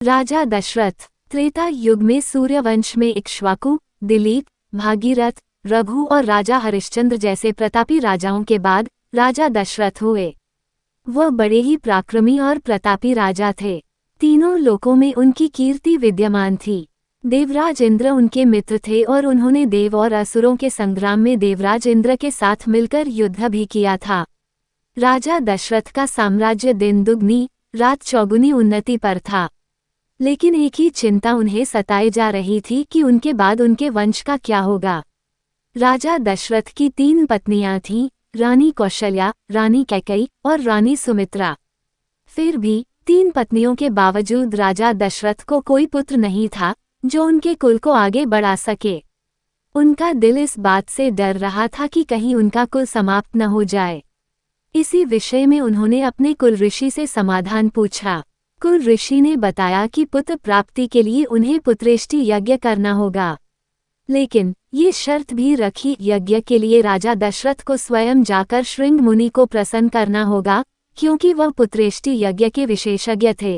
राजा दशरथ। त्रेता युग में सूर्यवंश में इक्ष्वाकु, दिलीप, भागीरथ, रघु और राजा हरिश्चंद्र जैसे प्रतापी राजाओं के बाद राजा दशरथ हुए। वह बड़े ही पराक्रमी और प्रतापी राजा थे। तीनों लोकों में उनकी कीर्ति विद्यमान थी। देवराज इंद्र उनके मित्र थे और उन्होंने देव और असुरों के संग्राम में देवराज इंद्र के साथ मिलकर युद्ध भी किया था। राजा दशरथ का साम्राज्य दिन दुगनी रात चौगुनी उन्नति पर था, लेकिन एक ही चिंता उन्हें सताए जा रही थी कि उनके बाद उनके वंश का क्या होगा। राजा दशरथ की 3 पत्नियां थीं, रानी कौशल्या, रानी कैकेयी और रानी सुमित्रा। फिर भी 3 पत्नियों के बावजूद राजा दशरथ को कोई पुत्र नहीं था जो उनके कुल को आगे बढ़ा सके। उनका दिल इस बात से डर रहा था कि कहीं उनका कुल समाप्त न हो जाए। इसी विषय में उन्होंने अपने कुल ऋषि से समाधान पूछा। कुल ऋषि ने बताया कि पुत्र प्राप्ति के लिए उन्हें पुत्रेष्टि यज्ञ करना होगा, लेकिन ये शर्त भी रखी, यज्ञ के लिए राजा दशरथ को स्वयं जाकर श्रृंग मुनि को प्रसन्न करना होगा, क्योंकि वह पुत्रेष्टि यज्ञ के विशेषज्ञ थे।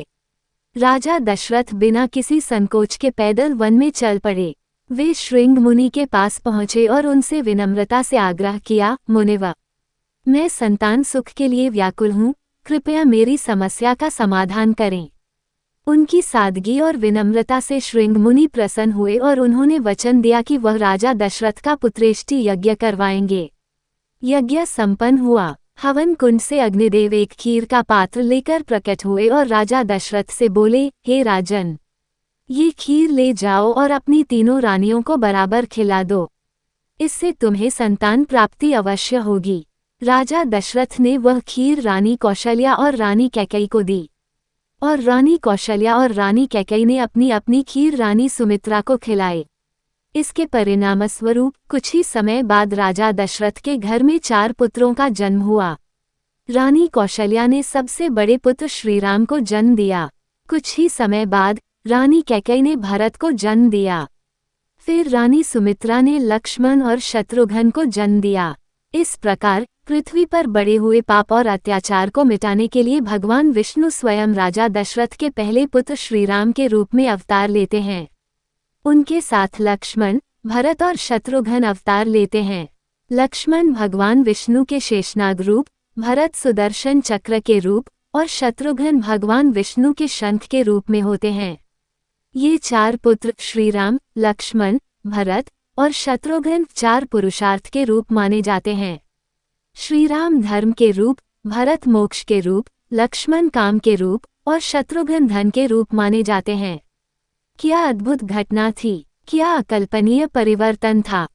राजा दशरथ बिना किसी संकोच के पैदल वन में चल पड़े। वे श्रृंग मुनि के पास पहुंचे और उनसे विनम्रता से आग्रह किया, मुनिवर, मैं संतान सुख के लिए व्याकुल हूँ, कृपया मेरी समस्या का समाधान करें। उनकी सादगी और विनम्रता से श्रृंग मुनि प्रसन्न हुए और उन्होंने वचन दिया कि वह राजा दशरथ का पुत्रेष्टि यज्ञ करवाएंगे। यज्ञ संपन्न हुआ। हवन कुंड से अग्निदेव एक खीर का पात्र लेकर प्रकट हुए और राजा दशरथ से बोले, हे राजन, ये खीर ले जाओ और अपनी तीनों रानियों को बराबर खिला दो। इससे तुम्हें संतान प्राप्ति अवश्य होगी। राजा दशरथ ने वह खीर रानी कौशल्या और रानी कैकेयी को दी, और रानी कौशल्या और रानी कैकेयी ने अपनी अपनी खीर रानी सुमित्रा को खिलाई। इसके परिणामस्वरूप कुछ ही समय बाद राजा दशरथ के घर में 4 पुत्रों का जन्म हुआ। रानी कौशल्या ने सबसे बड़े पुत्र श्रीराम को जन्म दिया। कुछ ही समय बाद रानी कैकेयी ने भरत को जन्म दिया। फिर रानी सुमित्रा ने लक्ष्मण और शत्रुघ्न को जन्म दिया। इस प्रकार पृथ्वी पर बढ़े हुए पाप और अत्याचार को मिटाने के लिए भगवान विष्णु स्वयं राजा दशरथ के पहले पुत्र श्रीराम के रूप में अवतार लेते हैं। उनके साथ लक्ष्मण, भरत और शत्रुघ्न अवतार लेते हैं। लक्ष्मण भगवान विष्णु के शेषनाग रूप, भरत सुदर्शन चक्र के रूप और शत्रुघ्न भगवान विष्णु के शंख के रूप में होते हैं। ये 4 पुत्र श्रीराम, लक्ष्मण, भरत और शत्रुघ्न 4 पुरुषार्थ के रूप माने जाते हैं। श्रीराम धर्म के रूप, भरत मोक्ष के रूप, लक्ष्मण काम के रूप और शत्रुघ्न धन के रूप माने जाते हैं। क्या अद्भुत घटना थी! क्या अकल्पनीय परिवर्तन था!